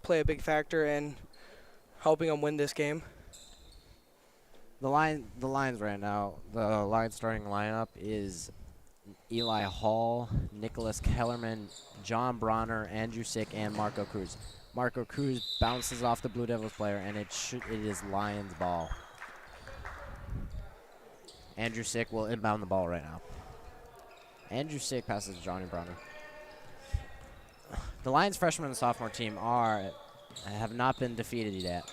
play a big factor in helping them win this game. The Lions right now, the Lions starting lineup is Eli Hall, Nicholas Kellerman, John Bronner, Andrew Sick, and Marco Cruz. Marco Cruz bounces off the Blue Devils player, and it is Lions ball. Andrew Sick will inbound the ball right now. Andrew Sick passes to Johnny Bronner. The Lions freshman and sophomore team have not been defeated yet,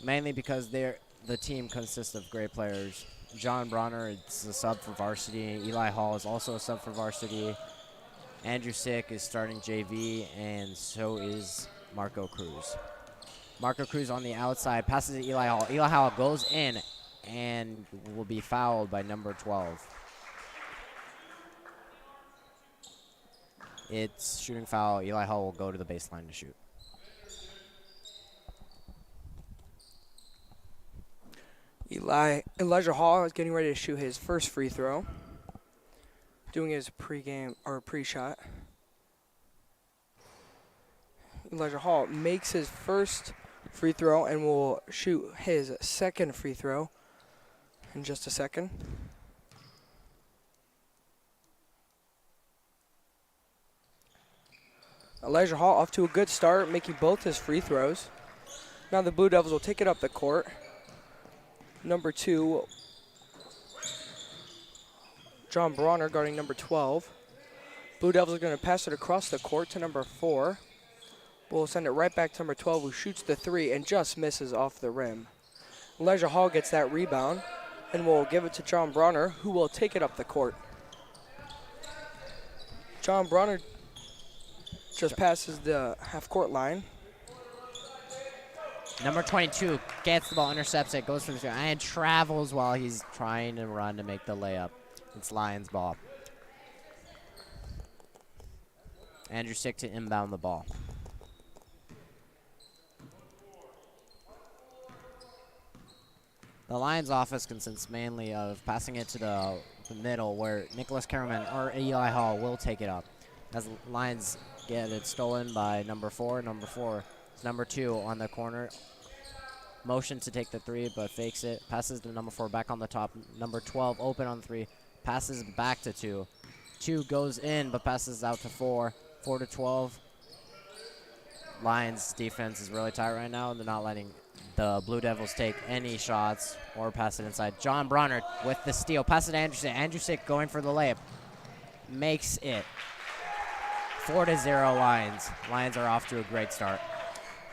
mainly because the team consists of great players. John Bronner is a sub for varsity. Eli Hall is also a sub for varsity. Andrew Sick is starting JV, and so is Marco Cruz. Marco Cruz on the outside, passes to Eli Hall. Eli Hall goes in and will be fouled by number 12. It's shooting foul. Eli Hall will go to the baseline to shoot. Elijah Hall is getting ready to shoot his first free throw. Doing his pre-shot. Elijah Hall makes his first free throw and will shoot his second free throw in just a second. Elijah Hall off to a good start, making both his free throws. Now the Blue Devils will take it up the court. Number 2, John Bronner guarding number 12. Blue Devils are going to pass it across the court to number 4. We'll send it right back to number 12, who shoots the 3 and just misses off the rim. Elijah Hall gets that rebound and will give it to John Bronner, who will take it up the court. John Bronner just passes the half-court line. Number 22 gets the ball, intercepts it, goes for the shot, and travels while he's trying to run to make the layup. It's Lions ball. Andrew Sick to inbound the ball. The Lions offense consists mainly of passing it to the middle, where Nicholas Kerriman or Eli Hall will take it up. As the Lions get it stolen by number 4. Number 4 is number 2 on the corner. Motion to take the 3, but fakes it. Passes to number 4 back on the top. Number 12 open on 3. Passes back to 2. 2 goes in, but passes out to 4. 4 to 12. Lions defense is really tight right now. They're not letting the Blue Devils take any shots or pass it inside. John Bronner with the steal. Pass it to Andrew Sick. Andrew Sick going for the layup. Makes it. 4 to 0 Lions. Lions are off to a great start.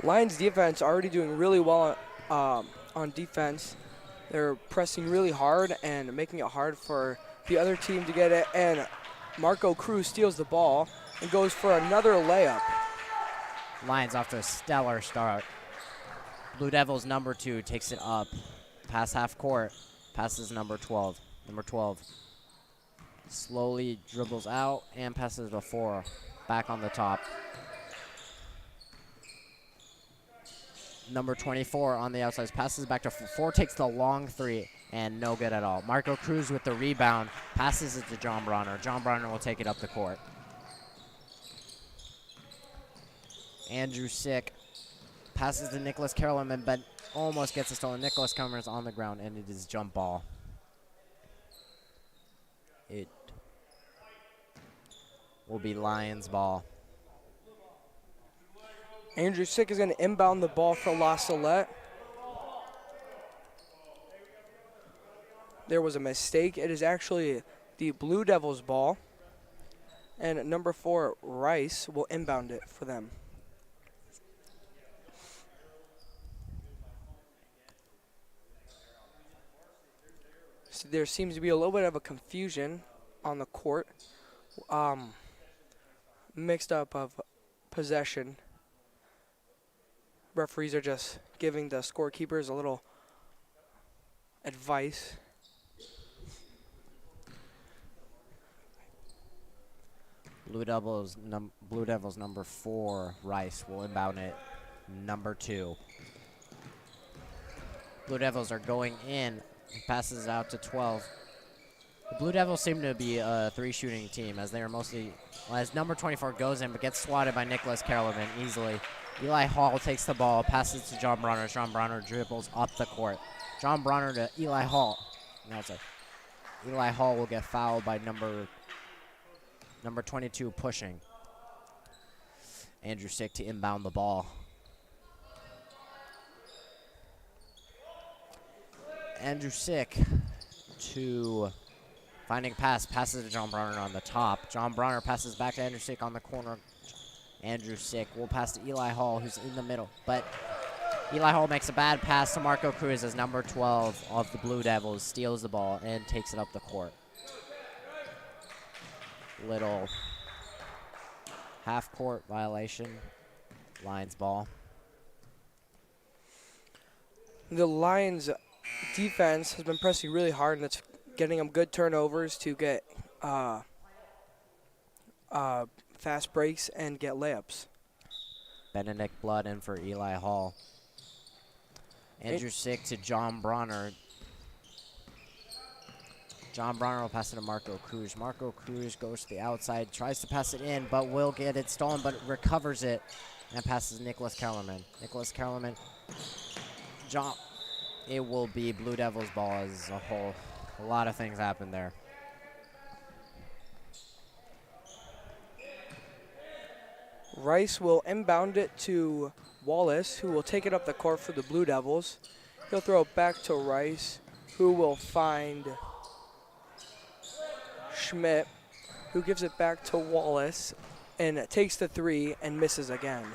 Lions defense already doing really well on defense. They're pressing really hard and making it hard for the other team to get it. And Marco Cruz steals the ball and goes for another layup. Lions off to a stellar start. Blue Devils number 2 takes it up. Pass half court. Passes number 12. Number 12 slowly dribbles out and passes to 4. Back on the top. Number 24 on the outside passes back to 4, takes the long 3, and no good at all. Marco Cruz with the rebound, passes it to John Bronner. John Bronner will take it up the court. Andrew Sick passes to Nicholas Kerriman, but almost gets it stolen. Nicholas Kerriman is on the ground, and it is jump ball. It will be Lions ball. Andrew Sick is going to inbound the ball for La Salette. There was a mistake. It is actually the Blue Devils ball. And number 4, Rice, will inbound it for them. So there seems to be a little bit of a confusion on the court. Mixed up of possession. Referees are just giving the scorekeepers a little advice. Blue Devils number 4, Rice, will inbound it. Number 2. Blue Devils are going in. He passes it out to 12. The Blue Devils seem to be a three-shooting team as they are mostly, as number 24 goes in but gets swatted by Nicholas Kellerman easily. Eli Hall takes the ball, passes to John Bronner. John Bronner dribbles up the court. John Bronner to Eli Hall. No, it's Eli Hall will get fouled by number 22 pushing. Andrew Sick to inbound the ball. Andrew Sick to finding pass, passes to John Bronner on the top. John Bronner passes back to Andrew Sick on the corner. Andrew Sick will pass to Eli Hall, who's in the middle. But Eli Hall makes a bad pass to Marco Cruz as number 12 of the Blue Devils steals the ball and takes it up the court. Little half-court violation. Lions ball. The Lions defense has been pressing really hard, and it's getting them good turnovers to get fast breaks and get layups. Benedict Blood in for Eli Hall. Andrew Sick to John Bronner. John Bronner will pass it to Marco Cruz. Marco Cruz goes to the outside, tries to pass it in, but will get it stolen, but recovers it and passes Nicholas Kellerman. Nicholas Kellerman. It will be Blue Devils ball as a whole. A lot of things happen there. Rice will inbound it to Wallace, who will take it up the court for the Blue Devils. He'll throw it back to Rice, who will find Schmidt, who gives it back to Wallace and takes the three and misses again.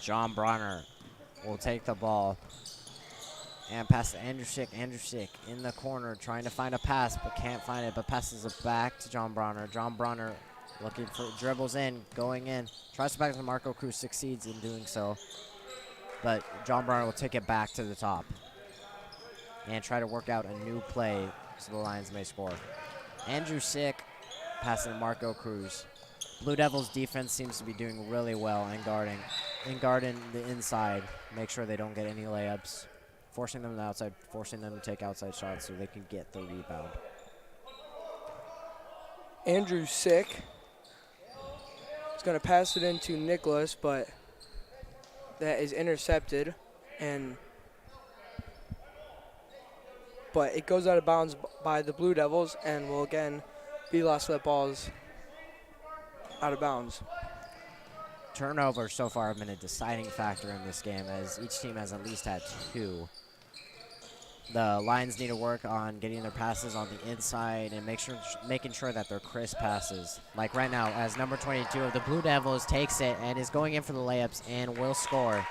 John Bronner will take the ball and pass to Andrew Sick. Andrew Sick in the corner trying to find a pass but can't find it, but passes it back to John Bronner. John Bronner looking for, dribbles in, going in, tries to back to Marco Cruz, succeeds in doing so. But John Bronner will take it back to the top and try to work out a new play so the Lions may score. Andrew Sick passing to Marco Cruz. Blue Devils defense seems to be doing really well in guarding the inside. Make sure they don't get any layups. Forcing them to the outside, forcing them to take outside shots so they can get the rebound. Andrew Sick is going to pass it into Nicholas, but that is intercepted, but it goes out of bounds by the Blue Devils and will again be lost. That ball's out of bounds. Turnovers so far have been a deciding factor in this game, as each team has at least had 2. The Lions need to work on getting their passes on the inside and making sure that they're crisp passes. Like right now, as number 22 of the Blue Devils takes it and is going in for the layups and will score,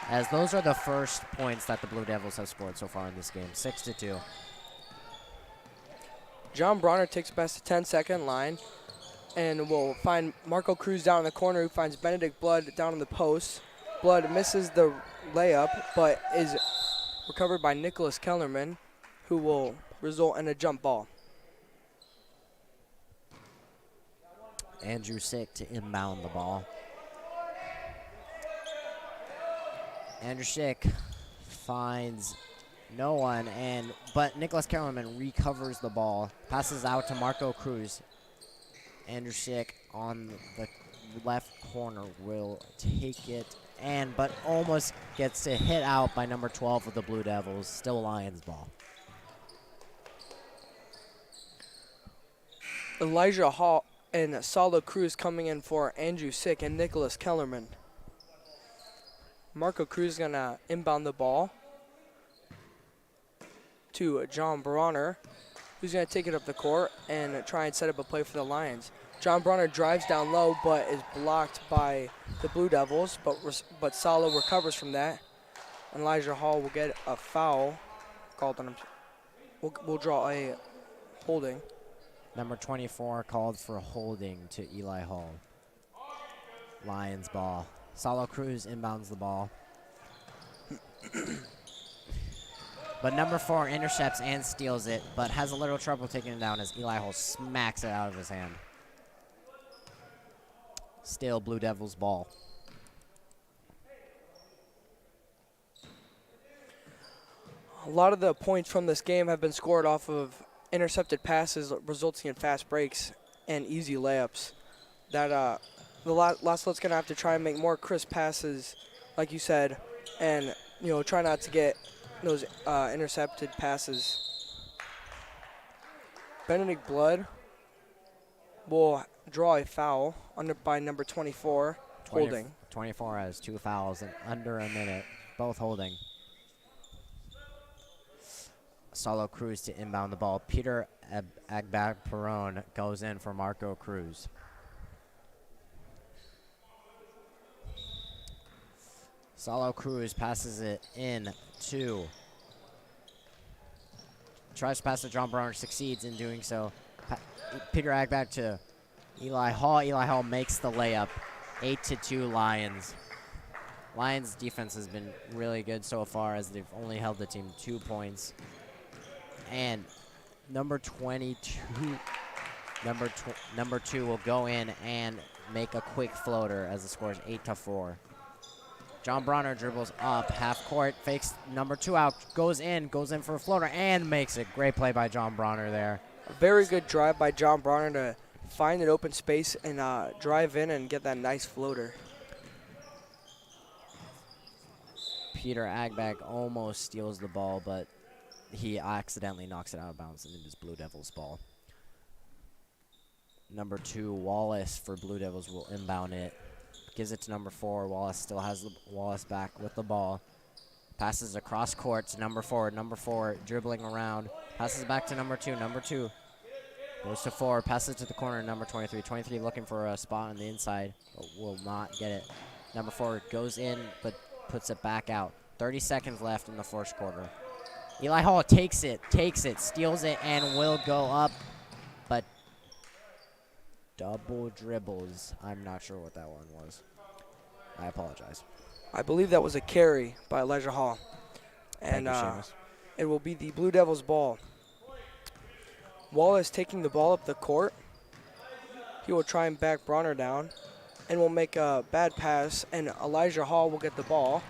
as those are the first points that the Blue Devils have scored so far in this game, 6-2. John Bronner takes it past the 10-second line and will find Marco Cruz down in the corner, who finds Benedict Blood down in the post. Blood misses the layup, but is recovered by Nicholas Kellerman, who will result in a jump ball. Andrew Sick to inbound the ball. Andrew Sick finds no one, but Nicholas Kellerman recovers the ball, passes out to Marco Cruz. Andrew Sick on the left corner will take it, but almost gets hit out by number 12 of the Blue Devils. Still Lions ball. Elijah Hall and Salo Cruz coming in for Andrew Sick and Nicholas Kellerman. Marco Cruz is going to inbound the ball to John Bronner, who's going to take it up the court and try and set up a play for the Lions. John Bronner drives down low, but is blocked by the Blue Devils, but Salo recovers from that. And Elijah Hall will get a foul called on him. We'll draw a holding. Number 24 called for holding to Eli Hall. Lions ball. Salo Cruz inbounds the ball. But number 4 intercepts and steals it, but has a little trouble taking it down as Eli Hall smacks it out of his hand. Still Blue Devils ball. A lot of the points from this game have been scored off of intercepted passes resulting in fast breaks and easy layups. That the Laslo's gonna have to try and make more crisp passes, like you said, and try not to get those intercepted passes. Benedict Blood will draw a foul by number 24, holding. 24 has 2 fouls in under a minute, both holding. Salo Cruz to inbound the ball. Peter Agbag-Perron goes in for Marco Cruz. Salo Cruz passes it in to. Tries to pass to John Bronner, succeeds in doing so. Peter Agbag to Eli Hall. Eli Hall makes the layup. 8-2 Lions. Lions defense has been really good so far as they've only held the team 2 points. And number 22, number 2 will go in and make a quick floater as the score is 8-4. John Bronner dribbles up half court, fakes number 2 out, goes in for a floater and makes it. Great play by John Bronner there. A very good drive by John Bronner to find an open space and drive in and get that nice floater. Peter Agbag almost steals the ball, but he accidentally knocks it out of bounds and it is Blue Devils ball. Number 2, Wallace for Blue Devils will inbound it. Gives it to number 4. Wallace still has Wallace back with the ball. Passes across court to number 4. Number 4 dribbling around. Passes back to number 2. Number 2 goes to 4. Passes to the corner. Number 23. 23 looking for a spot on the inside, but will not get it. Number 4 goes in, but puts it back out. 30 seconds left in the first quarter. Eli Hall takes it, steals it, and will go up, but double dribbles. I'm not sure what that one was. I apologize. I believe that was a carry by Elijah Hall. And it will be the Blue Devils ball. Wallace taking the ball up the court. He will try and back Bronner down and will make a bad pass, and Elijah Hall will get the ball.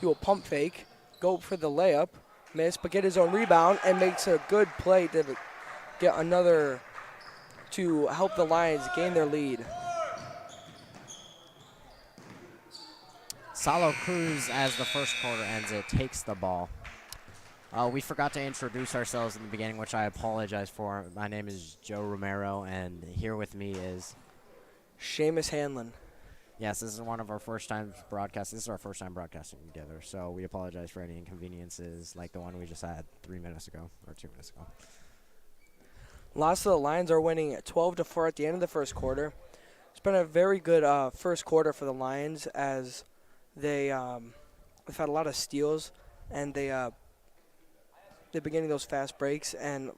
He will pump fake, go for the layup, miss, but get his own rebound and makes a good play to get another to help the Lions gain their lead. Salo Cruz, as the first quarter ends, it takes the ball. We forgot to introduce ourselves in the beginning, which I apologize for. My name is Joe Romero, and here with me is Seamus Hanlon. Yes, this is one of our first times broadcasting. This is our first time broadcasting together, so we apologize for any inconveniences like the one we just had 3 minutes ago, or 2 minutes ago. Lots of the Lions are winning 12-4 at the end of the first quarter. It's been a very good first quarter for the Lions as they've had a lot of steals, and they've been getting those fast breaks and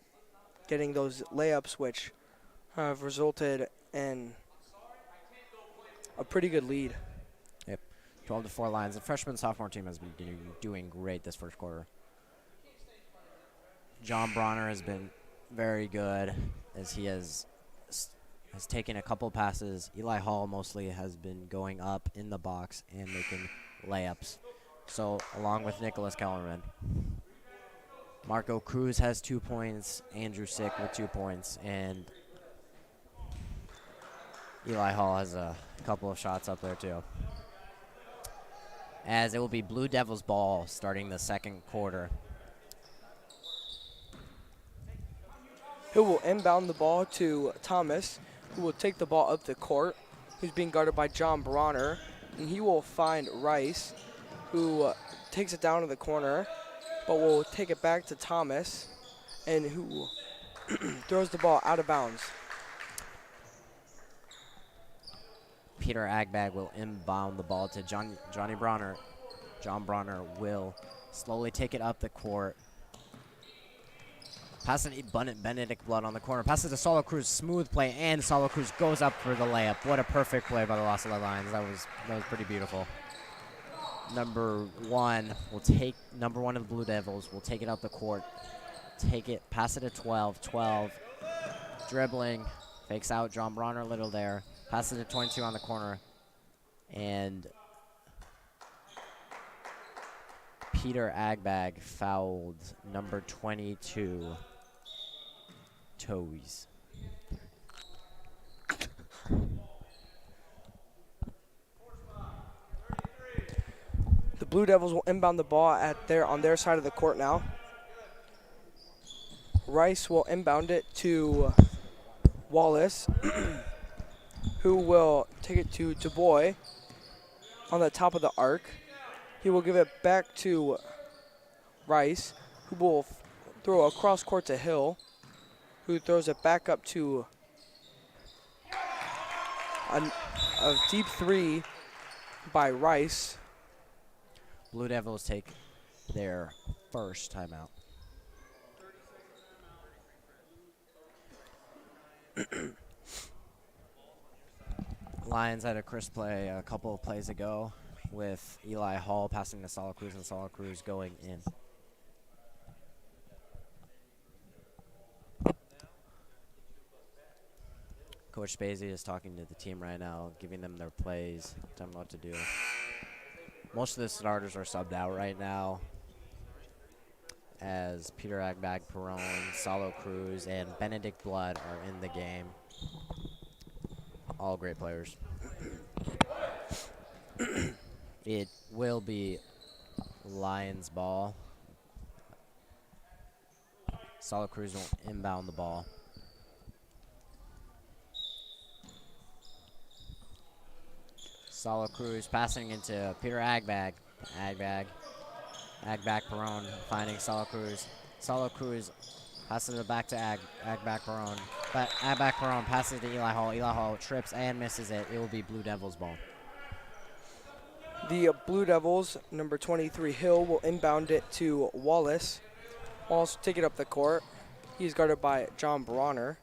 getting those layups, which have resulted in a pretty good lead. Yep, 12-4 Lions. The freshman sophomore team has been doing great this first quarter. John Bronner has been very good as he has taken a couple passes. Eli Hall mostly has been going up in the box and making layups. So along with Nicholas Kellerman. Marco Cruz has 2 points, Andrew Sick with 2 points, and Eli Hall has a couple of shots up there too. As it will be Blue Devils ball starting the second quarter. Who will inbound the ball to Thomas, who will take the ball up the court, who's being guarded by John Bronner, and he will find Rice, who takes it down to the corner, but will take it back to Thomas, and who throws the ball out of bounds. Peter Agbag will inbound the ball to Johnny Bronner. John Bronner will slowly take it up the court. Pass it to Benedict Blood on the corner. Passes to Salo Cruz. Smooth play, and Salo Cruz goes up for the layup. What a perfect play by the Los Angeles Lions. That was pretty beautiful. Number 1 of the Blue Devils will take it up the court. Pass it to 12. 12 dribbling, fakes out John Bronner a little there. Pass it to 22 on the corner, and Peter Agbag fouled number 22. toes. The Blue Devils will inbound the ball on their side of the court now. Rice will inbound it to Wallace, who will take it to Dubois on the top of the arc. He will give it back to Rice, who will throw across court to Hill, who throws it back up to a deep three by Rice. Blue Devils take their first timeout. Lions had a crisp play a couple of plays ago with Eli Hall passing to Sala Cruz and Sala Cruz going in. Coach Spazey is talking to the team right now, giving them their plays, telling them what to do. Most of the starters are subbed out right now, as Peter Agbag-Perrone, Salo Cruz, and Benedict Blood are in the game. All great players. It will be Lions ball. Salo Cruz will inbound the ball. Salo Cruz passing into Peter Agbag. Agbag-Perrone finding Salo Cruz. Salo Cruz passes it back to Agbag-Perrone. But Agbag-Perrone passes to Eli Hall. Eli Hall trips and misses it. It will be Blue Devils ball. The Blue Devils, number 23 Hill, will inbound it to Wallace. Wallace will take it up the court. He's guarded by John Bronner.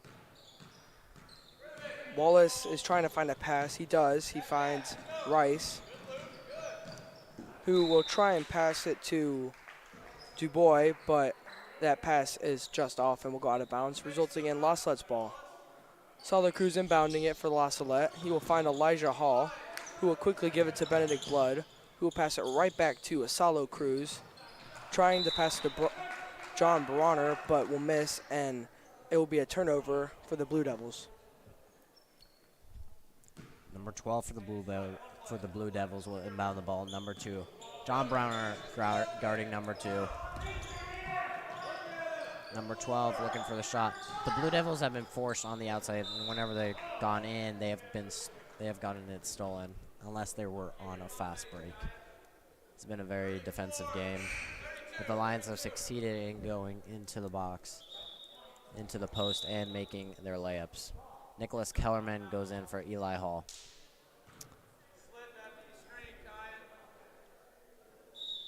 Wallace is trying to find a pass. He does. He finds Rice, who will try and pass it to Dubois, but that pass is just off and will go out of bounds, resulting in La Salette's ball. Sala Cruz inbounding it for La Salette. He will find Elijah Hall, who will quickly give it to Benedict Blood, who will pass it right back to Salo Cruz, trying to pass it to John Bronner, but will miss, and it will be a turnover for the Blue Devils. Number 12 for the Blue Devils will inbound the ball. Number 2, John Bronner guarding number 2. Number 12 looking for the shot. The Blue Devils have been forced on the outside, and whenever they've gone in, they have gotten it stolen, unless they were on a fast break. It's been a very defensive game, but the Lions have succeeded in going into the box, into the post, and making their layups. Nicholas Kellerman goes in for Eli Hall.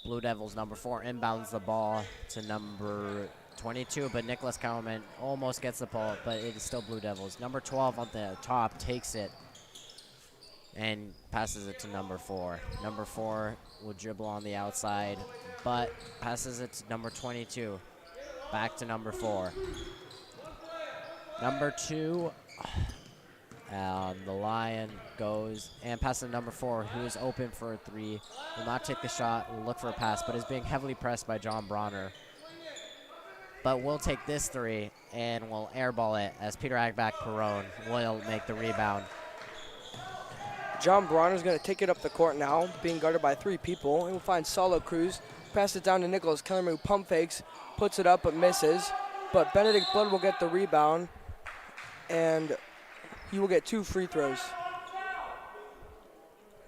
Blue Devils, number 4, inbounds the ball to number 22, but Nicholas Kellerman almost gets the ball, but it is still Blue Devils. Number 12 on the top takes it and passes it to number 4. Number 4 will dribble on the outside, but passes it to number 22. Back to number 4. Number 2, the Lion goes and passes to number 4, who is open for a 3. Will not take the shot, will look for a pass, but is being heavily pressed by John Bronner. But will take this 3 and will airball it as Peter Agbag-Perrone will make the rebound. John Bronner is going to take it up the court now, being guarded by 3 people. He will find Salo Cruz, pass it down to Nicholas Kellerman, who pump fakes, puts it up but misses. But Benedict Blood will get the rebound, and he will get 2 free throws.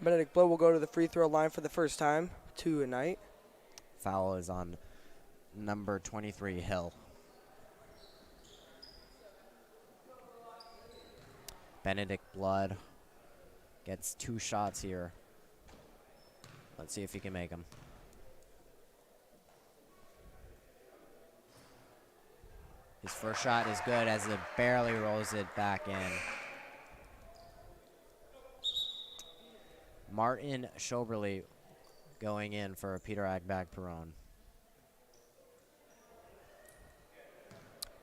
Benedict Blood will go to the free throw line for the first time tonight. Foul is on number 23, Hill. Benedict Blood gets 2 shots here. Let's see if he can make them. His first shot is good as it barely rolls it back in. Martin Schoberly going in for Peter Agbag-Perrone.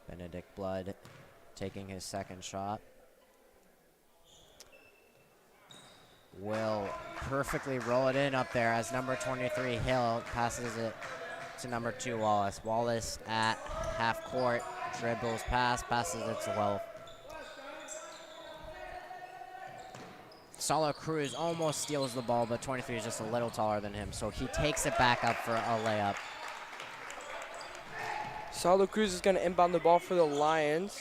Benedict Blood taking his second shot. Will perfectly roll it in up there as number 23 Hill passes it to number 2 Wallace. Wallace at half court dribbles pass, passes it to Wolf. Salo Cruz almost steals the ball, but 23 is just a little taller than him, so he takes it back up for a layup. Salo Cruz is going to inbound the ball for the Lions.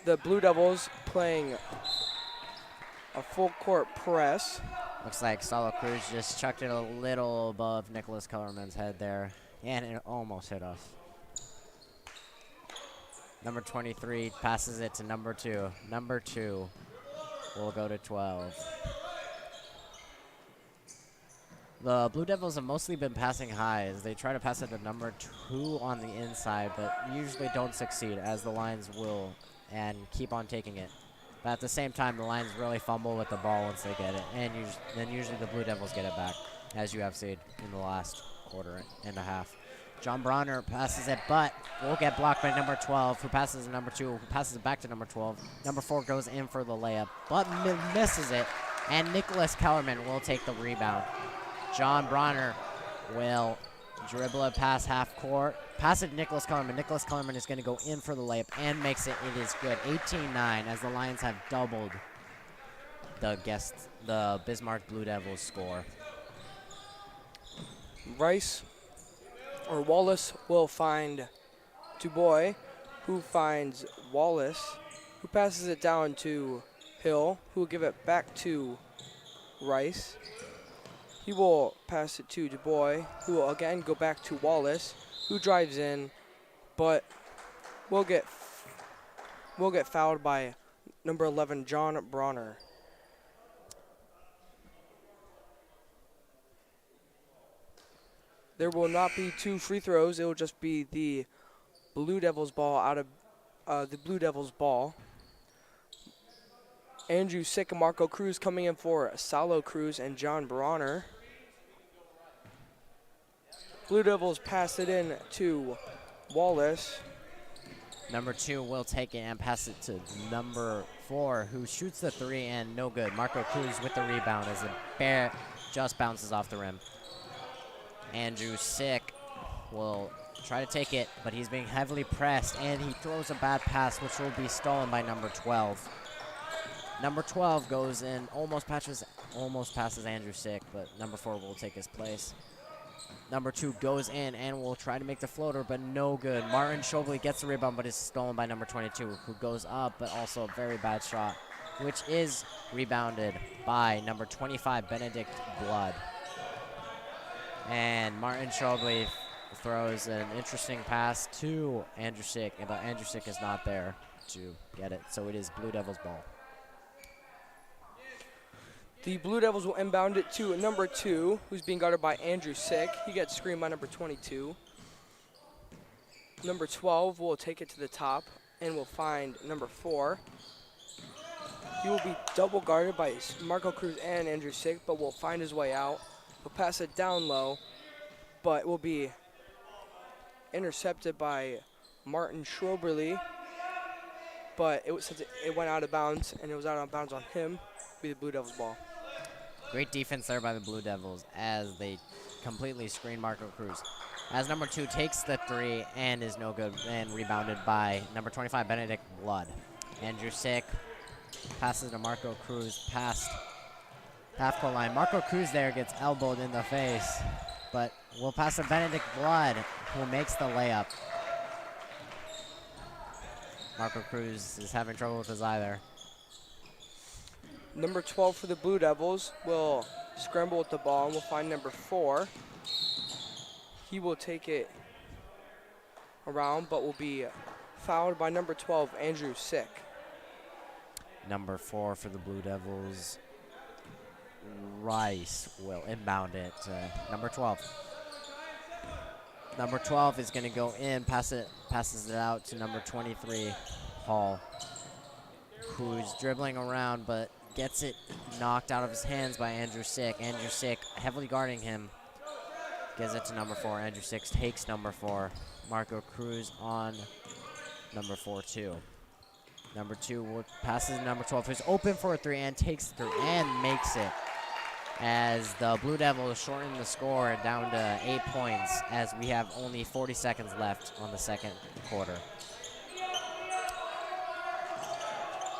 The Blue Devils playing a full court press. Looks like Salo Cruz just chucked it a little above Nicholas Kellerman's head there, and it almost hit us. Number 23 passes it to number 2. Number 2 will go to 12. The Blue Devils have mostly been passing high as they try to pass it to number 2 on the inside, but usually don't succeed as the Lions will and keep on taking it. But at the same time, the Lions really fumble with the ball once they get it, and then usually the Blue Devils get it back, as you have seen in the last quarter and a half. John Bronner passes it, but will get blocked by number 12, who passes to number 2, who passes it back to number 12. Number 4 goes in for the layup, but misses it, and Nicholas Kellerman will take the rebound. John Bronner will dribble it past half court, pass it to Nicholas Kellerman. Nicholas Kellerman is going to go in for the layup and makes it. It is good. 18-9 as the Lions have doubled the Bismarck Blue Devils score. Wallace will find Dubois, who finds Wallace, who passes it down to Hill, who will give it back to Rice. He will pass it to Dubois, who will again go back to Wallace, who drives in, but will get fouled by number 11, John Bronner. There will not be 2 free throws. It will just be the Blue Devils ball out of the Blue Devils ball. Andrew Sick and Marco Cruz coming in for Salo Cruz and John Bronner. Blue Devils pass it in to Wallace. Number 2 will take it and pass it to number 4, who shoots the 3 and no good. Marco Cruz with the rebound as it just bounces off the rim. Andrew Sick will try to take it, but he's being heavily pressed, and he throws a bad pass, which will be stolen by number 12. Number 12 goes in, almost passes Andrew Sick, but number 4 will take his place. Number 2 goes in and will try to make the floater, but no good. Martin Shobley gets the rebound, but is stolen by number 22, who goes up, but also a very bad shot, which is rebounded by number 25, Benedict Blood. And Martin Shobley throws an interesting pass to Andrew Sick, but Andrew Sick is not there to get it, so it is Blue Devils ball. The Blue Devils will inbound it to number 2, who's being guarded by Andrew Sick. He gets screened by number 22. Number 12 will take it to the top and will find number 4. He will be double guarded by Marco Cruz and Andrew Sick, but will find his way out. He'll pass it down low, but will be intercepted by Martin Schroberly. But it went out of bounds, and it was out of bounds on him. It'll be the Blue Devils ball. Great defense there by the Blue Devils as they completely screen Marco Cruz. As number 2 takes the 3 and is no good, and rebounded by number 25, Benedict Blood. Andrew Sick passes to Marco Cruz past half-court line. Marco Cruz there gets elbowed in the face, but will pass to Benedict Blood, who makes the layup. Marco Cruz is having trouble with his eye there. Number 12 for the Blue Devils will scramble with the ball and will find number 4. He will take it around, but will be fouled by number 12, Andrew Sick. Number 4 for the Blue Devils, Rice will inbound it to number 12. Number 12 is going to go in, passes it out to number 23, Hall, who's dribbling around but gets it knocked out of his hands by Andrew Sick. Andrew Sick heavily guarding him. Gives it to number 4. Andrew Sick takes number 4. Marco Cruz on number 4 too. Number 2 passes to number 12, who's open for a 3 and takes the 3 and makes it. As the Blue Devils shorten the score down to 8 points as we have only 40 seconds left on the second quarter.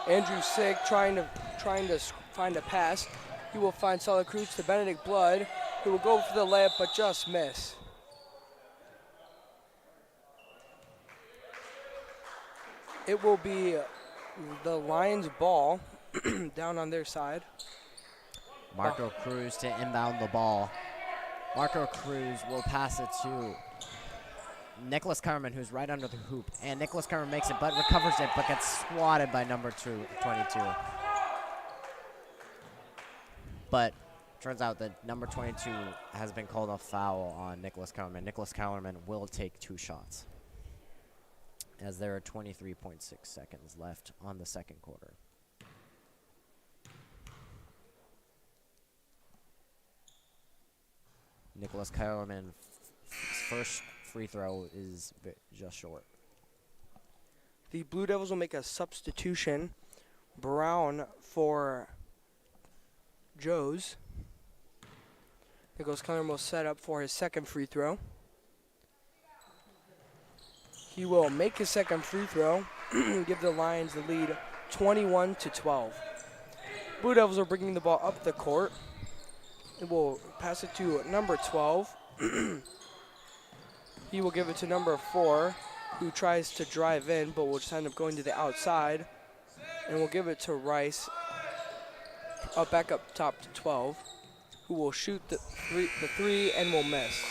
Andrew Sick trying to find a pass. He will find Sala Cruz to Benedict Blood, who will go for the layup but just miss. It will be the Lions' ball down on their side. Marco Cruz to inbound the ball. Marco Cruz will pass it to Nicholas Kerman, who's right under the hoop. And Nicholas Kerman makes it, but recovers it, but gets swatted by number 22. But turns out that number 22 has been called a foul on Nicholas Kellerman. Nicholas Kellerman will take 2 shots, as there are 23.6 seconds left on the second quarter. Nicholas Kellerman's first free throw is just short. The Blue Devils will make a substitution. Brown for Joes. Nicholas Kellerman will set up for his second free throw. He will make his second free throw, give the Lions the lead 21-12. Blue Devils are bringing the ball up the court. It will pass it to number 12. He will give it to number 4, who tries to drive in, but will just end up going to the outside. And we'll give it to Rice, back up top to 12, who will shoot the three and will miss.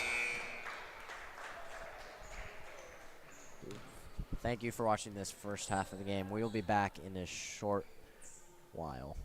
Thank you for watching this first half of the game. We will be back in a short while.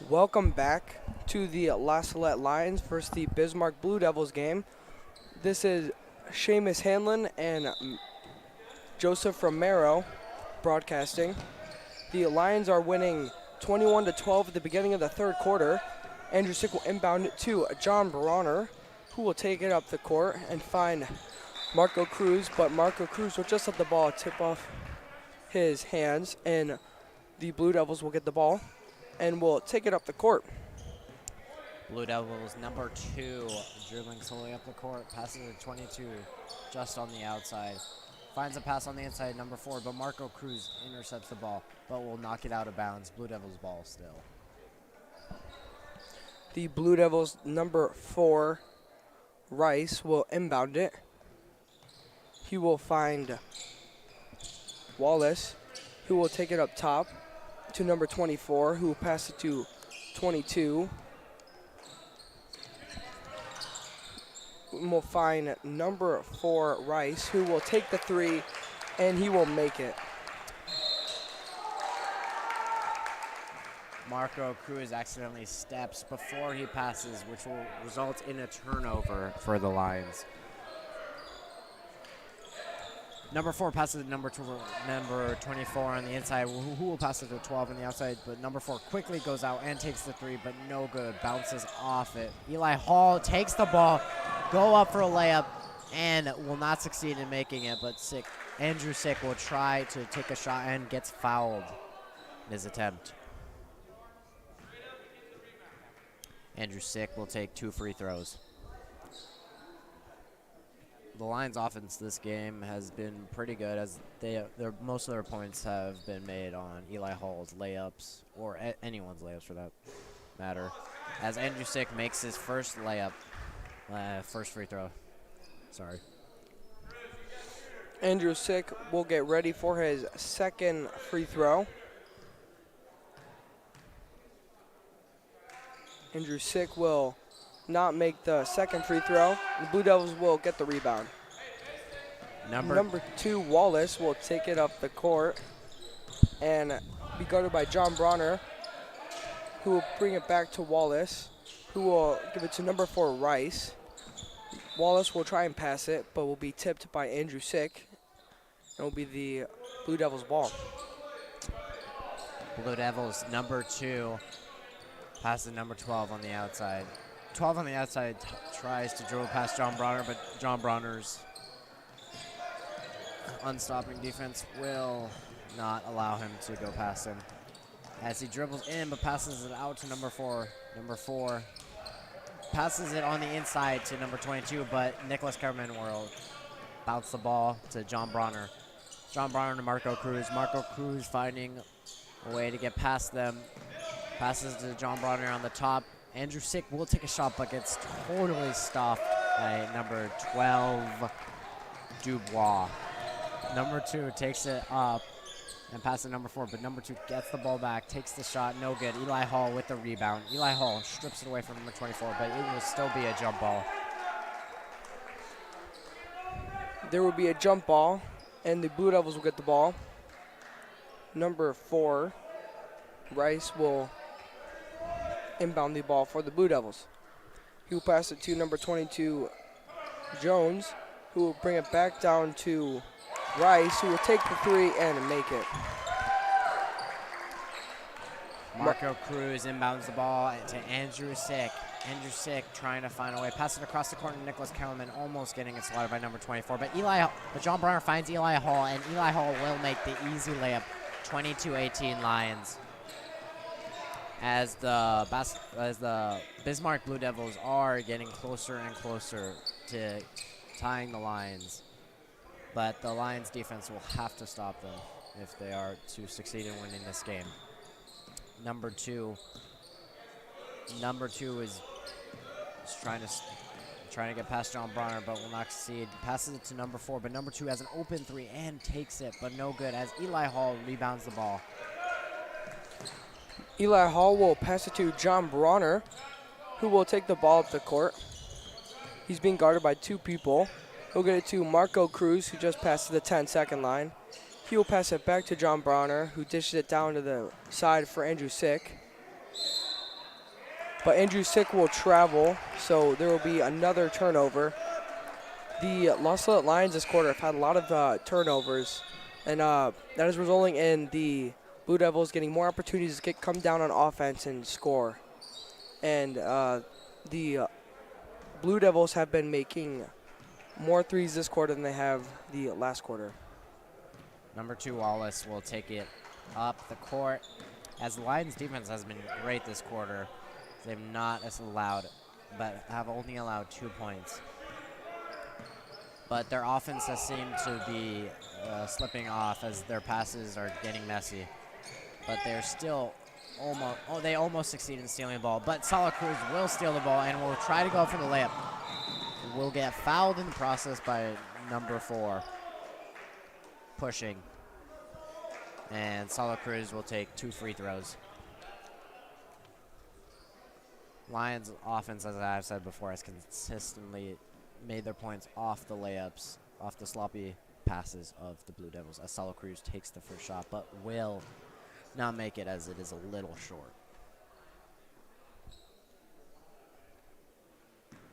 Welcome back to the La Salette Lions versus the Bismarck Blue Devils game. This is Seamus Hanlon and Joseph Romero broadcasting. The Lions are winning 21-12 at the beginning of the third quarter. Andrew Sick will inbound it to John Bronner, who will take it up the court and find Marco Cruz, but Marco Cruz will just let the ball tip off his hands, and the Blue Devils will get the ball and will take it up the court. Blue Devils number 2 dribbling slowly up the court, passes to 22 just on the outside. Finds a pass on the inside, number 4, but Marco Cruz intercepts the ball, but will knock it out of bounds. Blue Devils ball still. The Blue Devils number 4, Rice, will inbound it. He will find Wallace, who will take it up top to number 24, who will pass it to 22. We'll find number 4, Rice, who will take the 3, and he will make it. Marco Cruz accidentally steps before he passes, which will result in a turnover for the Lions. Number 4 passes to number 24 on the inside, who will pass it to 12 on the outside, but number 4 quickly goes out and takes the 3, but no good, bounces off it. Eli Hall takes the ball, go up for a layup, and will not succeed in making it, but Andrew Sick will try to take a shot and gets fouled in his attempt. Andrew Sick will take 2 free throws. The Lions' offense this game has been pretty good, as most of their points have been made on Eli Hall's layups, or anyone's layups for that matter, as Andrew Sick makes his first layup, first free throw. Sorry. Andrew Sick will get ready for his second free throw. Andrew Sick will not make the second free throw. The Blue Devils will get the rebound. Number 2, Wallace, will take it up the court and be guarded by John Bronner, who will bring it back to Wallace, who will give it to number 4, Rice. Wallace will try and pass it, but will be tipped by Andrew Sick. It will be the Blue Devils ball. Blue Devils number 2 passes number 12 on the outside. 12 on the outside tries to dribble past John Bronner, but John Bronner's unstopping defense will not allow him to go past him. As he dribbles in, but passes it out to number 4. Number 4 passes it on the inside to number 22, but Nicholas Kerman will bounce the ball to John Bronner. John Bronner to Marco Cruz. Marco Cruz finding a way to get past them. Passes to John Bronner on the top. Andrew Sick will take a shot, but gets totally stopped by number 12, Dubois. Number 2 takes it up and passes to number 4, but number 2 gets the ball back, takes the shot, no good. Eli Hall with the rebound. Eli Hall strips it away from number 24, but it will still be a jump ball. There will be a jump ball, and the Blue Devils will get the ball. Number 4, Rice, will inbound the ball for the Blue Devils. He will pass it to number 22, Jones, who will bring it back down to Rice, who will take the 3 and make it. Marco Cruz inbounds the ball to Andrew Sick. Andrew Sick trying to find a way. Pass it across the court to Nicholas Kellerman, almost getting it slotted by number 24. But John Bronner finds Eli Hall, and Eli Hall will make the easy layup. 22-18 Lions. As the Bismarck Blue Devils are getting closer and closer to tying the Lions. But the Lions defense will have to stop them if they are to succeed in winning this game. Number 2 is trying to get past John Bronner, but will not succeed. Passes it to number 4, but number 2 has an open 3 and takes it, but no good as Eli Hall rebounds the ball. Eli Hall will pass it to John Bronner, who will take the ball up the court. He's being guarded by 2 people. He'll get it to Marco Cruz, who just passed to the 10-second line. He will pass it back to John Bronner, who dishes it down to the side for Andrew Sick. but Andrew Sick will travel, so there will be another turnover. The Los Salette Lions this quarter have had a lot of turnovers, and that is resulting in the Blue Devils getting more opportunities to come down on offense and score. And the Blue Devils have been making more threes this quarter than they have the last quarter. Number 2, Wallace, will take it up the court. As the Lions' defense has been great this quarter, they've not as allowed, but have only allowed 2 points. But their offense has seemed to be slipping off as their passes are getting messy. But they're still they almost succeed in stealing the ball. But Sala Cruz will steal the ball and will try to go for the layup. Will get fouled in the process by number 4, pushing. And Sala Cruz will take 2 free throws. Lions offense, as I've said before, has consistently made their points off the layups, off the sloppy passes of the Blue Devils, as Sala Cruz takes the first shot, but will not make it as it is a little short.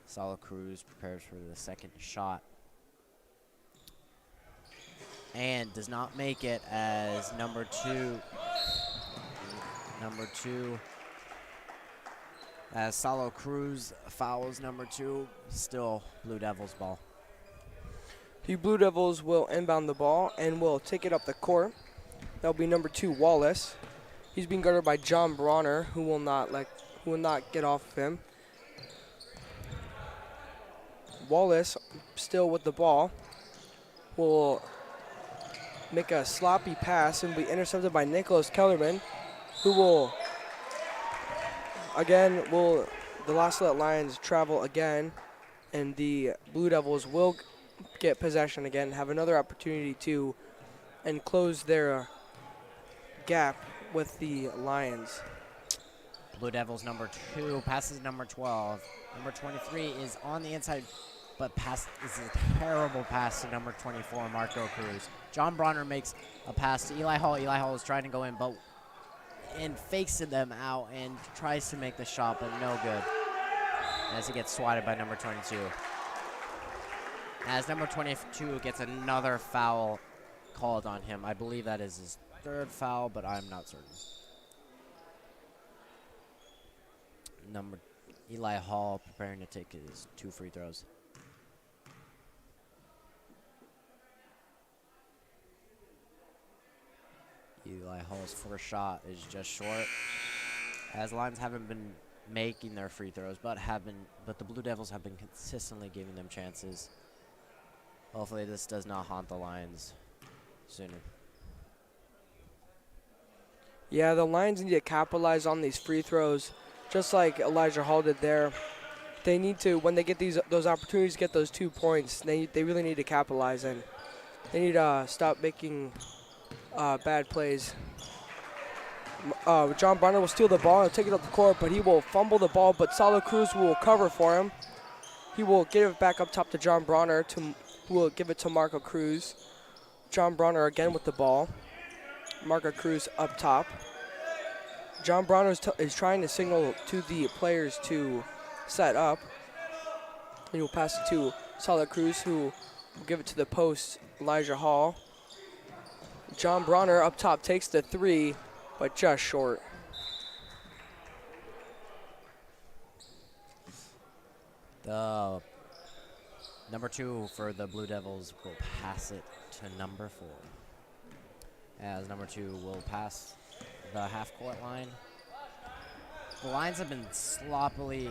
Sala Cruz prepares for the second shot and does not make it as number two as Sala Cruz fouls number 2, still Blue Devils ball. The Blue Devils will inbound the ball and will take it up the court. That'll be number 2, Wallace. He's being guarded by John Bronner, who will not get off of him. Wallace, still with the ball, will make a sloppy pass and be intercepted by Nicholas Kellerman, who will, the Los Salette Lions travel again, and the Blue Devils will get possession again, have another opportunity to close their gap with the Lions. Blue Devils number 2 passes number 12. Number 23 is on the inside, but pass is a terrible pass to number 24, Marco Cruz. John Bronner makes a pass to Eli Hall. Eli Hall is trying to go in, but fakes them out and tries to make the shot, but no good, as he gets swatted by number 22. As number 22 gets another foul called on him. I believe that is his 3rd foul, but I'm not certain. Eli Hall preparing to take his 2 free throws. Eli Hall's first shot is just short, as Lions haven't been making their free throws, but the Blue Devils have been consistently giving them chances. Hopefully this does not haunt the Lions sooner. Yeah, the Lions need to capitalize on these free throws, just like Elijah Hall did there. They need to, when they get those opportunities to get those 2 points, they really need to capitalize, and they need to stop making bad plays. John Bronner will steal the ball and take it up the court, but he will fumble the ball, but Sala Cruz will cover for him. He will give it back up top to John Bronner, who will give it to Marco Cruz. John Bronner again with the ball. Marco Cruz up top. John Bronner is trying to signal to the players to set up. He will pass it to Sala Cruz, who will give it to the post, Elijah Hall. John Bronner up top takes the 3, but just short. The number 2 for the Blue Devils will pass it to number 4. As number 2 will pass the half-court line. The Lions have been sloppily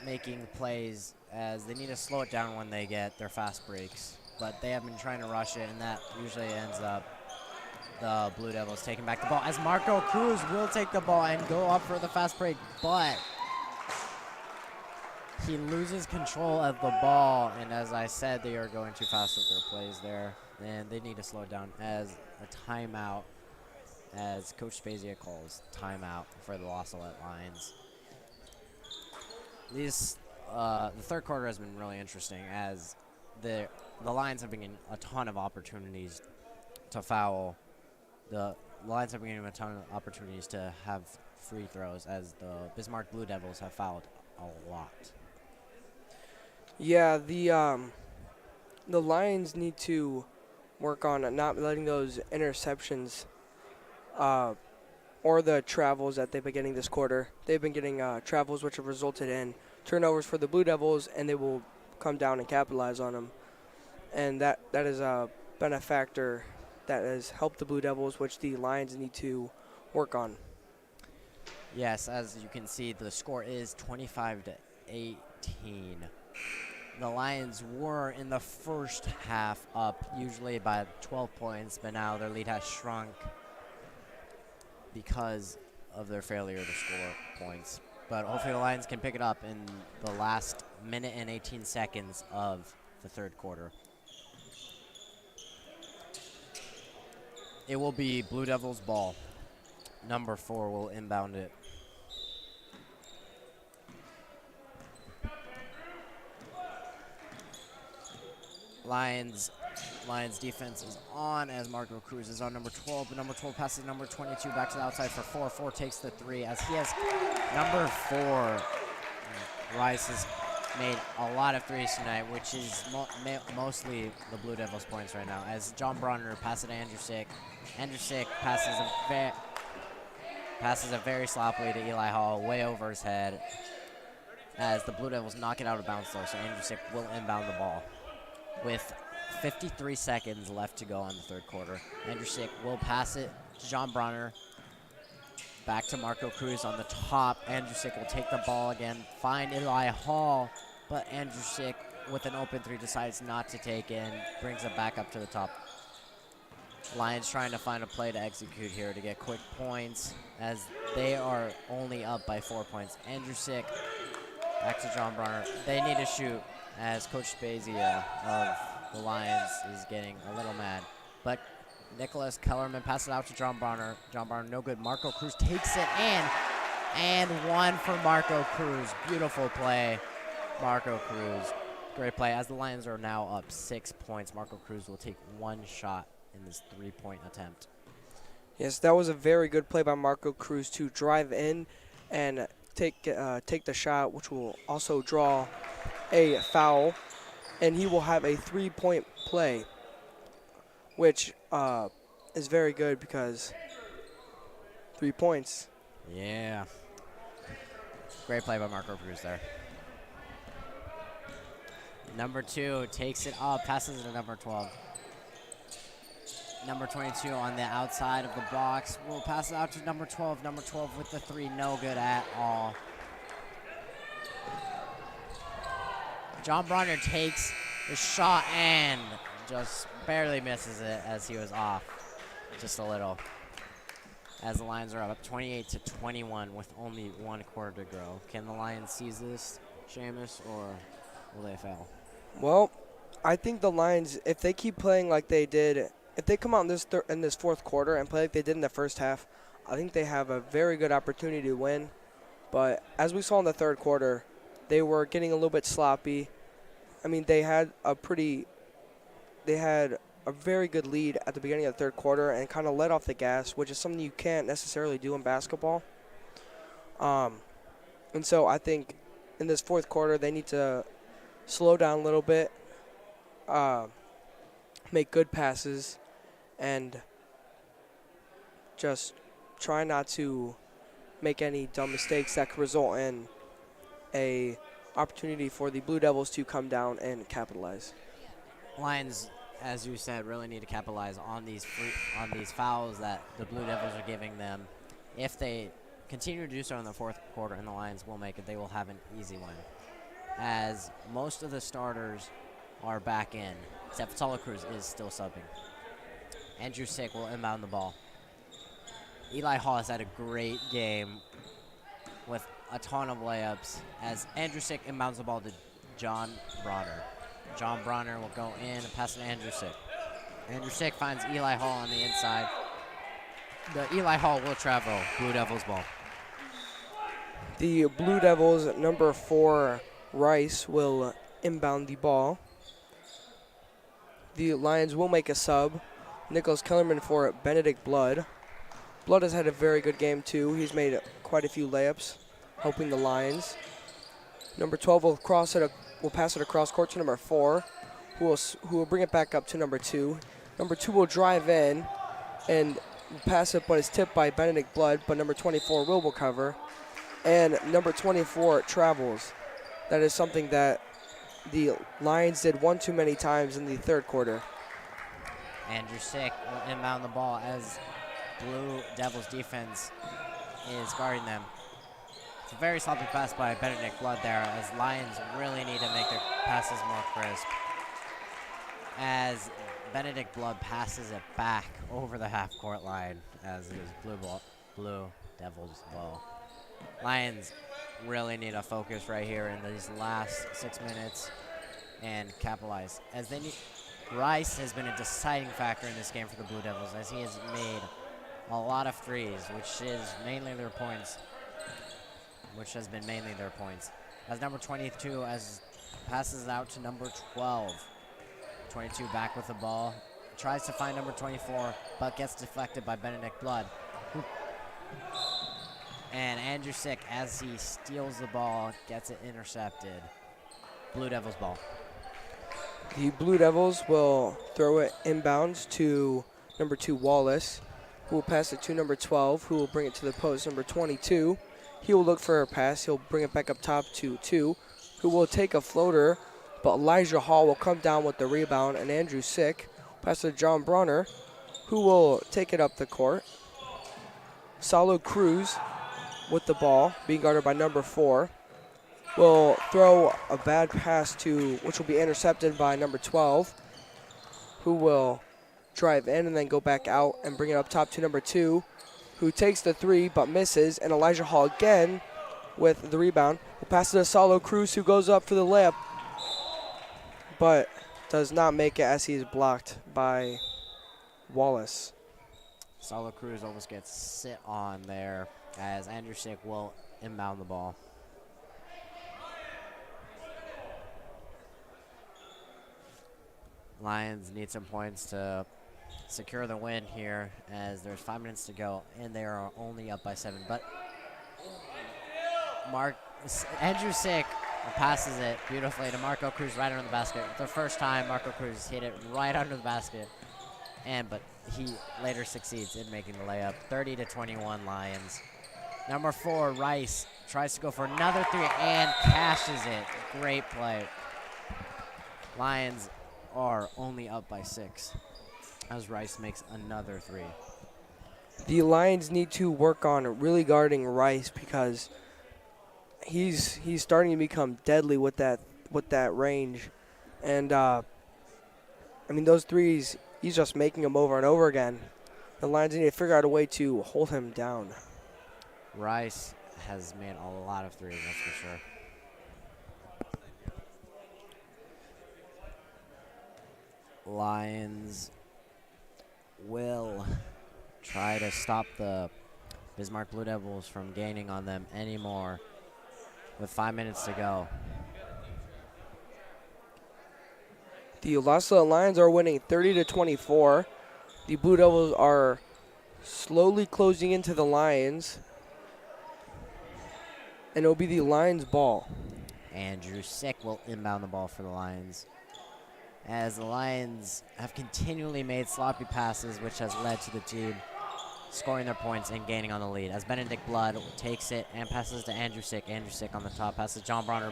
making plays, as they need to slow it down when they get their fast breaks. But they have been trying to rush it, and that usually ends up the Blue Devils taking back the ball, as Marco Cruz will take the ball and go up for the fast break, but he loses control of the ball, and as I said, they are going too fast with their plays there, and they need to slow it down as a timeout, as Coach Spezia calls timeout for the Los Salette Lions. The 3rd quarter has been really interesting, as the Lions have been getting a ton of opportunities to foul. The Lions have been getting a ton of opportunities to have free throws, as the Bismarck Blue Devils have fouled a lot. Yeah, the Lions need to work on not letting those interceptions or the travels that they've been getting this quarter. They've been getting travels which have resulted in turnovers for the Blue Devils, and they will come down and capitalize on them. And that has been a factor that has helped the Blue Devils, which the Lions need to work on. Yes, as you can see, the score is 25-18. The Lions were in the first half up, usually by 12 points, but now their lead has shrunk because of their failure to score points. But hopefully the Lions can pick it up in the last minute and 18 seconds of the third quarter. It will be Blue Devils ball. Number 4 will inbound it. Lions defense is on as Marco Cruz is on number 12, but number 12 passes number 22 back to the outside for 4. 4 takes the 3 as he has number 4. Rice has made a lot of threes tonight, which is mostly the Blue Devils points right now, as John Bronner passes to Andrusik. Andrusik passes a very sloppily to Eli Hall, way over his head, as the Blue Devils knock it out of bounds though, so Andrusik will inbound the ball. With 53 seconds left to go in the third quarter, Andrusik will pass it to John Bronner. Back to Marco Cruz on the top. Andrusik will take the ball again, find Eli Hall, but Andrusik with an open 3 decides not to take in, brings it back up to the top. Lions trying to find a play to execute here to get quick points, as they are only up by 4 points. Andrusik back to John Bronner. They need to shoot, as Coach Spezia of the Lions is getting a little mad. But Nicholas Kellerman passes it out to John Bronner. John Bronner, no good. Marco Cruz takes it in. And 1 for Marco Cruz. Beautiful play, Marco Cruz. Great play. As the Lions are now up 6 points, Marco Cruz will take 1 shot in this 3-point attempt. Yes, that was a very good play by Marco Cruz to drive in and take the shot, which will also draw a foul, and he will have a 3-point play, which is very good because 3 points. Yeah. Great play by Marco Cruz there. Number 2 takes it up, passes it to number 12. Number 22 on the outside of the box will pass it out to number 12. Number 12 with the 3, no good at all. John Bronner takes the shot and just barely misses it, as he was off just a little. As the Lions are up 28-21 with only 1 quarter to go. Can the Lions seize this, Seamus, or will they fail? Well, I think the Lions, if they keep playing like they did, if they come out in this fourth quarter and play like they did in the first half, I think they have a very good opportunity to win. But as we saw in the third quarter, they were getting a little bit sloppy. I mean, they had a very good lead at the beginning of the third quarter and kind of let off the gas, which is something you can't necessarily do in basketball. And so I think in this fourth quarter they need to slow down a little bit, make good passes, and just try not to make any dumb mistakes that could result in a opportunity for the Blue Devils to come down and capitalize. Lions, as you said, really need to capitalize on these fouls that the Blue Devils are giving them. If they continue to do so in the fourth quarter and the Lions will make it, they will have an easy win, as most of the starters are back in, except Sala Cruz is still subbing. Andrusik will inbound the ball. Eli Hall has had a great game with a ton of layups, as Andrusik inbounds the ball to John Bronner. John Bronner will go in and pass to Andrusik. Andrusik finds Eli Hall on the inside. The Eli Hall will travel. Blue Devils ball. The Blue Devils, number 4, Rice, will inbound the ball. The Lions will make a sub. Nicholas Kellerman for Benedict Blood. Blood has had a very good game too. He's made quite a few layups, helping the Lions. Number 12 will pass it across court to number 4, who will bring it back up to number 2. Number 2 will drive in and pass it, but it's tipped by Benedict Blood, but number 24 will recover. And number 24 travels. That is something that the Lions did one too many times in the third quarter. Andrew Sick will inbound the ball as Blue Devils defense is guarding them. It's a very sloppy pass by Benedict Blood there, as Lions really need to make their passes more crisp. As Benedict Blood passes it back over the half-court line, as it is Blue Devils ball. Lions really need to focus right here in these last 6 minutes and capitalize. As they need, Rice has been a deciding factor in this game for the Blue Devils, as he has made a lot of threes, which is mainly their points. Which has been mainly their points. As number 22 passes out to number 12. 22 back with the ball. Tries to find number 24, but gets deflected by Benedict Blood. And Andrew Sick, as he steals the ball, gets it intercepted. Blue Devils ball. The Blue Devils will throw it inbounds to number 2, Wallace, who will pass it to number 12, who will bring it to the post. Number 22, he will look for a pass. He'll bring it back up top to 2, who will take a floater, but Elijah Hall will come down with the rebound, and Andrew Sick will pass it to John Bronner, who will take it up the court. Salo Cruz with the ball, being guarded by number 4, will throw a bad pass which will be intercepted by number 12, who will drive in and then go back out and bring it up top to number 2, who takes the 3 but misses, and Elijah Hall again with the rebound. Will pass it to Salo Cruz, who goes up for the layup, but does not make it as he is blocked by Wallace. Salo Cruz almost gets sit on there, as Andrew Sick will inbound the ball. Lions need some points to secure the win here, as there's 5 minutes to go and they are only up by 7. But Andrew Sick passes it beautifully to Marco Cruz right under the basket. The first time Marco Cruz hit it right under the basket, but he later succeeds in making the layup. 30-21 Lions. Number 4, Rice, tries to go for another 3 and cashes it. Great play. Lions are only up by 6 as Rice makes another 3. The Lions need to work on really guarding Rice, because he's starting to become deadly with that range, and those threes, he's just making them over and over again. The Lions need to figure out a way to hold him down. Rice has made a lot of threes, that's for sure. Lions will try to stop the Bismarck Blue Devils from gaining on them anymore with 5 minutes to go. The Los Angeles Lions are winning 30-24. The Blue Devils are slowly closing into the Lions, and it will be the Lions ball. Andrew Sick will inbound the ball for the Lions, as the Lions have continually made sloppy passes, which has led to the team scoring their points and gaining on the lead. As Benedict Blood takes it and passes to Andrew Sick. Andrew Sick on the top, passes John Bronner.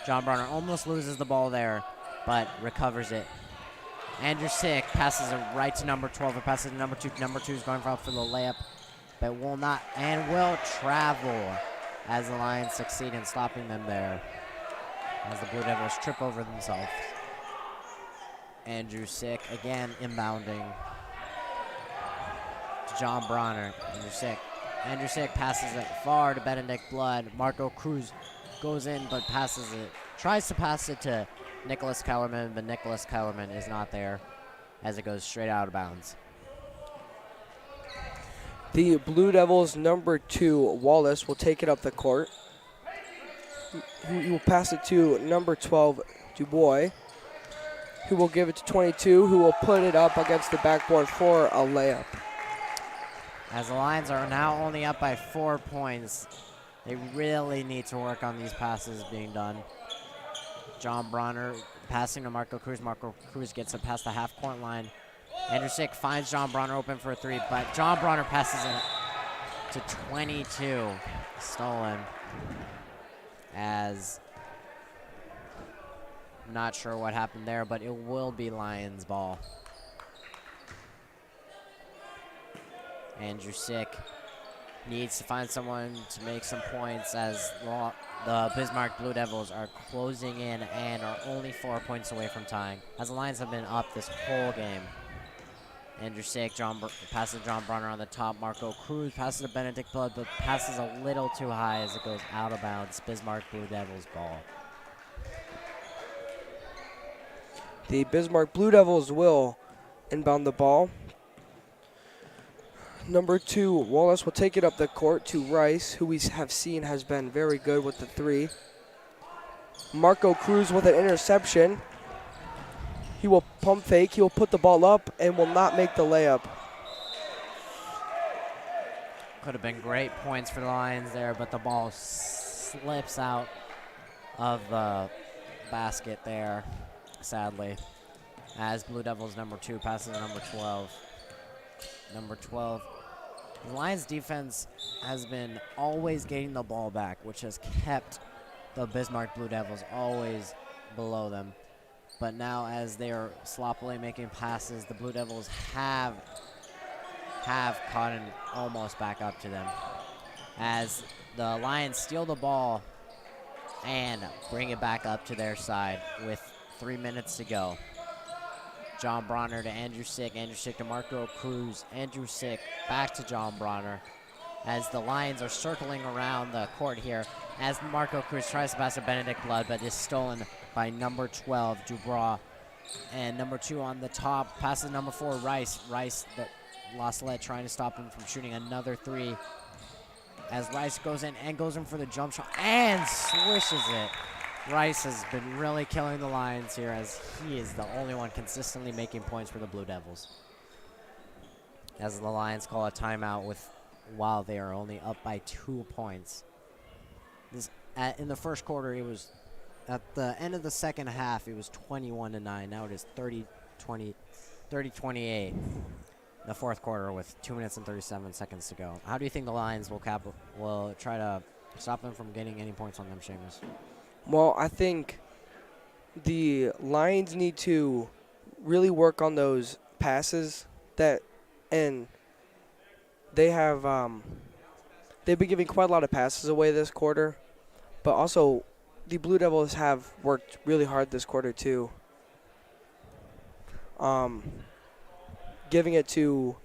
John Bronner almost loses the ball there, but recovers it. Andrew Sick passes it right to number 12, or passes to number 2. Number 2 is going for the layup, but will not, and will travel, as the Lions succeed in stopping them there, as the Blue Devils trip over themselves. Andrew Sick again inbounding to John Bronner. Andrew Sick passes it far to Benedict Blood. Marco Cruz goes in but passes it, tries to pass it to Nicholas Kellerman, but Nicholas Kellerman is not there, as it goes straight out of bounds. The Blue Devils' number 2, Wallace, will take it up the court. He will pass it to number 12, Dubois, who will give it to 22, who will put it up against the backboard for a layup. As the Lions are now only up by 4 points, they really need to work on these passes being done. John Bronner passing to Marco Cruz. Marco Cruz gets it past the half-court line. Andrew Sick finds John Bronner open for a 3, but John Bronner passes it to 22. Stolen. As not sure what happened there, but it will be Lions ball. Andrew Sick needs to find someone to make some points as the Bismarck Blue Devils are closing in and are only 4 points away from tying, as the Lions have been up this whole game. Andrew Sick passes John Bronner on the top. Marco Cruz passes to Benedict Blood, but passes a little too high as it goes out of bounds. Bismarck Blue Devils ball. The Bismarck Blue Devils will inbound the ball. Number 2, Wallace will take it up the court to Rice, who we have seen has been very good with the 3. Marco Cruz with an interception. He will pump fake. He will put the ball up and will not make the layup. Could have been great points for the Lions there, but the ball slips out of the basket there, sadly, as Blue Devils number 2 passes to number 12. Number 12. The Lions defense has been always getting the ball back, which has kept the Bismarck Blue Devils always below them. But now as they are sloppily making passes, the Blue Devils have caught and almost back up to them. As the Lions steal the ball and bring it back up to their side with 3 minutes to go. John Bronner to Andrew Sick to Marco Cruz, Andrew Sick back to John Bronner as the Lions are circling around the court here as Marco Cruz tries to pass to Benedict Blood, but is stolen by number 12, Dubois. And number 2 on the top, passes number 4, Rice. Rice, the Lasalette trying to stop him from shooting another 3 as Rice goes in for the jump shot and swishes it. Rice has been really killing the Lions here as he is the only one consistently making points for the Blue Devils. As the Lions call a timeout while they are only up by 2 points. In the first quarter, it was at the end of the second half, it was 21-9. Now it is 30-28. The fourth quarter with 2 minutes and 37 seconds to go. How do you think the Lions will try to stop them from getting any points on them, Seamus? Well, I think the Lions need to really work on those passes and they have they've been giving quite a lot of passes away this quarter, but also the Blue Devils have worked really hard this quarter too. Giving it to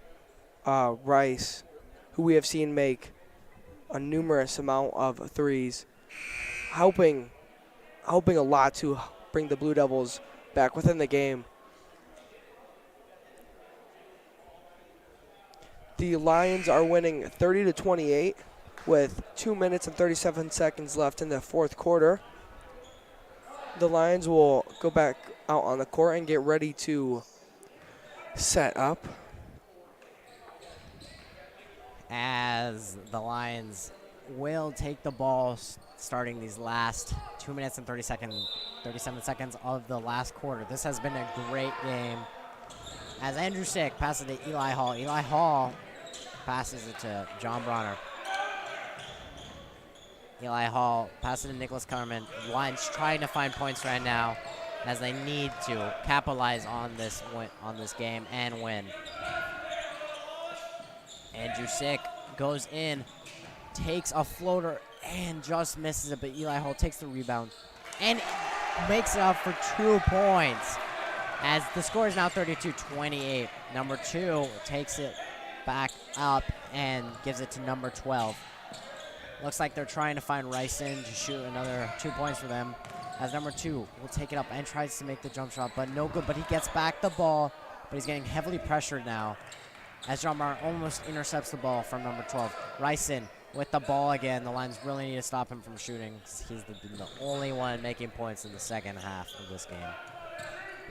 Rice, who we have seen make a numerous amount of 3s, helping a lot to bring the Blue Devils back within the game. The Lions are winning 30-28 with 2 minutes and 37 seconds left in the fourth quarter. The Lions will go back out on the court and get ready to set up. As the Lions will take the ball starting these last 2 minutes and 37 seconds of the last quarter. This has been a great game. As Andrew Sick passes to Eli Hall. Eli Hall passes it to John Bronner. Eli Hall passes to Nicholas Carmen. Lions trying to find points right now as they need to capitalize on this game and win. Andrew Sick goes in, takes a floater, and just misses it, but Eli Hall takes the rebound and makes it up for 2 points. As the score is now 32-28. Number 2 takes it back up and gives it to number 12. Looks like they're trying to find Rice in to shoot another 2 points for them. As number 2 will take it up and tries to make the jump shot, but no good. But he gets back the ball, but he's getting heavily pressured now. As John Bronner almost intercepts the ball from number 12. Rice in with the ball again. The Lions really need to stop him from shooting. He's the only one making points in the second half of this game.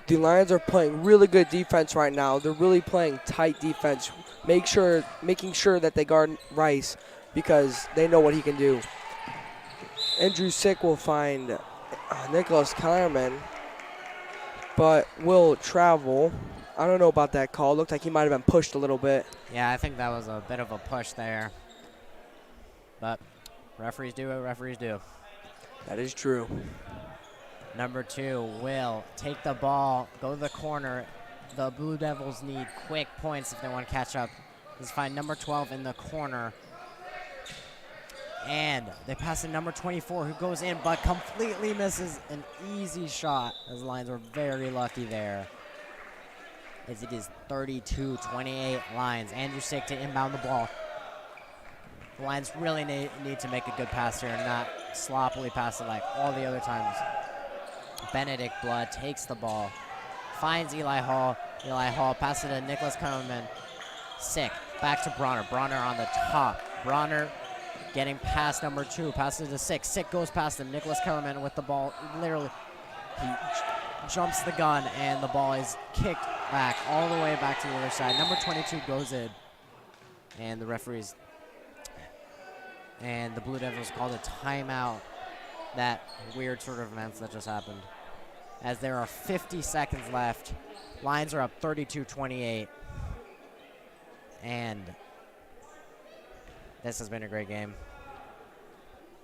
The Lions are playing really good defense right now. They're really playing tight defense, making sure that they guard Rice because they know what he can do. Andrew Sick will find Nicholas Kellerman, but will travel. I don't know about that call. Looked like he might have been pushed a little bit. Yeah, I think that was a bit of a push there. But referees do what referees do. That is true. Number 2 will take the ball, go to the corner. The Blue Devils need quick points if they want to catch up. Let's find number 12 in the corner. And they pass to number 24 who goes in but completely misses an easy shot. Those Lions were very lucky there. As it is 32-28 Lions. Andrew Sick to inbound the ball. The Lions really need to make a good pass here and not sloppily pass it like all the other times. Benedict Blood takes the ball, finds Eli Hall. Eli Hall passes it to Nicholas Kellerman. Sick, back to Bronner. Bronner on the top. Bronner getting past number 2, passes to Sick. Sick goes past him. Nicholas Kellerman with the ball. Literally, he jumps the gun, and the ball is kicked back all the way back to the other side. Number 22 goes in, and the referees and the Blue Devils called a timeout. That weird sort of events that just happened. As there are 50 seconds left. Lions are up 32-28. And this has been a great game.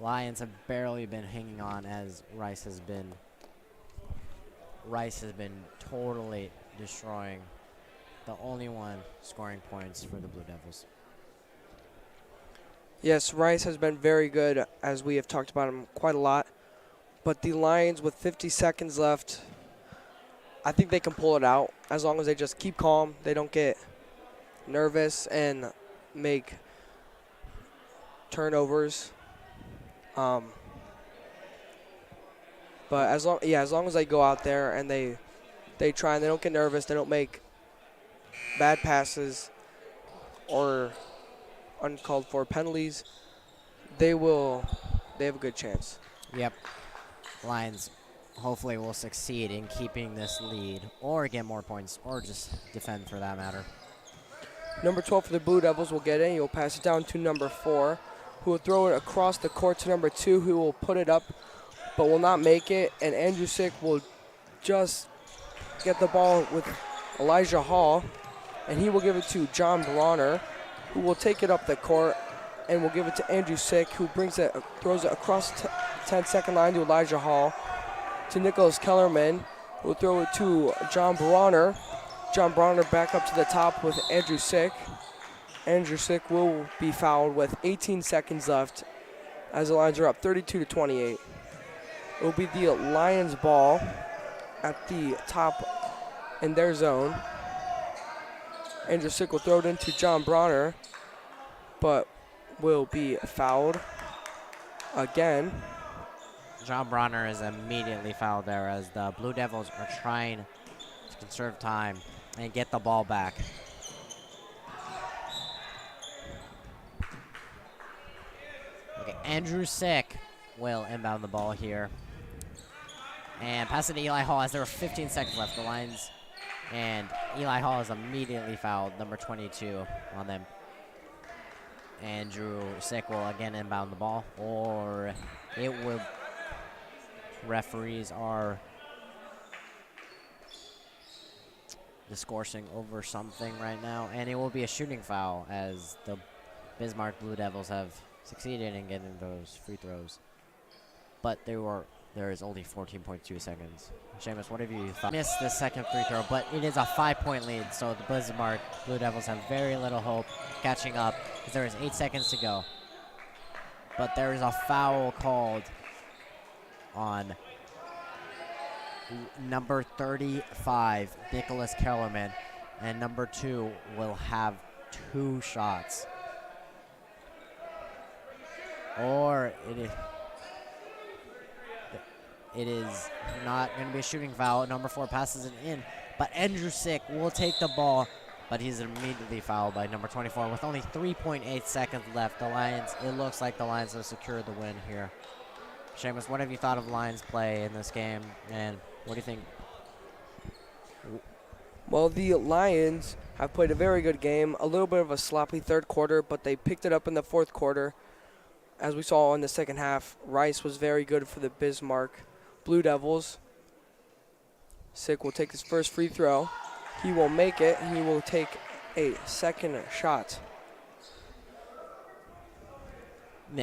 Lions have barely been hanging on as Rice has been totally destroying. The only one scoring points for the Blue Devils. Yes, Rice has been very good, as we have talked about him quite a lot. But the Lions, with 50 seconds left, I think they can pull it out as long as they just keep calm. They don't get nervous and make turnovers. But as long as they go out there and they try and they don't get nervous, they don't make bad passes or uncalled for penalties, they have a good chance. Yep. Lions hopefully will succeed in keeping this lead or get more points or just defend for that matter. Number 12 for the Blue Devils will get in. He'll pass it down to number 4, who will throw it across the court to number 2, who will put it up but will not make it. And Andrew Sick will just get the ball with Elijah Hall, and he will give it to John Bronner, who will take it up the court and will give it to Andrew Sick, who throws it across the 10-second line to Elijah Hall, to Nicholas Kellerman, who will throw it to John Bronner. John Bronner back up to the top with Andrew Sick. Andrew Sick will be fouled with 18 seconds left as the Lions are up 32-28. It will be the Lions ball at the top in their zone. Andrew Sick will throw it into John Bronner, but will be fouled again. John Bronner is immediately fouled there as the Blue Devils are trying to conserve time and get the ball back. Okay, Andrew Sick will inbound the ball here. And pass it to Eli Hall as there are 15 seconds left. The Lions and Eli Hall is immediately fouled, number 22 on them. Andrew Sick will again inbound the ball, or it will. Referees are discoursing over something right now, and it will be a shooting foul as the Bismarck Blue Devils have succeeded in getting those free throws. But there is only 14.2 seconds. Seamus, what have you thought? Missed the second free throw, but it is a 5-point lead, so the Bismarck Blue Devils have very little hope catching up as there is 8 seconds to go. But there is a foul called on number 35, Nicholas Kellerman, and number 2 will have 2 shots. Or it is not going to be a shooting foul. Number 4 passes it in, but Andrew Sick will take the ball, but he's immediately fouled by number 24 with only 3.8 seconds left. It looks like the Lions have secured the win here. Seamus, what have you thought of Lions play in this game, and what do you think? Well, the Lions have played a very good game. A little bit of a sloppy third quarter, but they picked it up in the fourth quarter. As we saw in the second half, Rice was very good for the Bismarck Blue Devils. Sick will take his first free throw. He will make it. He will take a second shot. The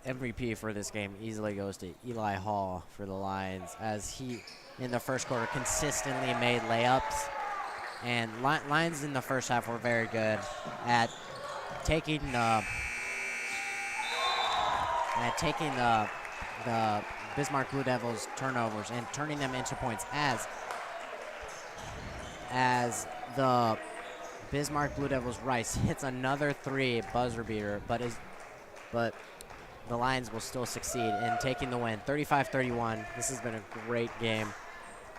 MVP for this game easily goes to Eli Hall for the Lions, as he, in the first quarter, consistently made layups. And Lions in the first half were very good at taking the Bismarck Blue Devils turnovers and turning them into points, as the Bismarck Blue Devils Rice hits another 3 buzzer beater, but the Lions will still succeed in taking the win, 35-31. This has been a great game.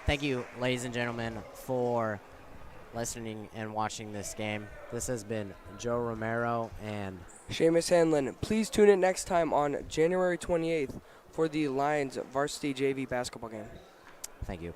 Thank you, ladies and gentlemen, for listening and watching this game. This has been Joe Romero and Seamus Hanlon. Please tune in next time on January 28th for the Lions varsity JV basketball game. thank you.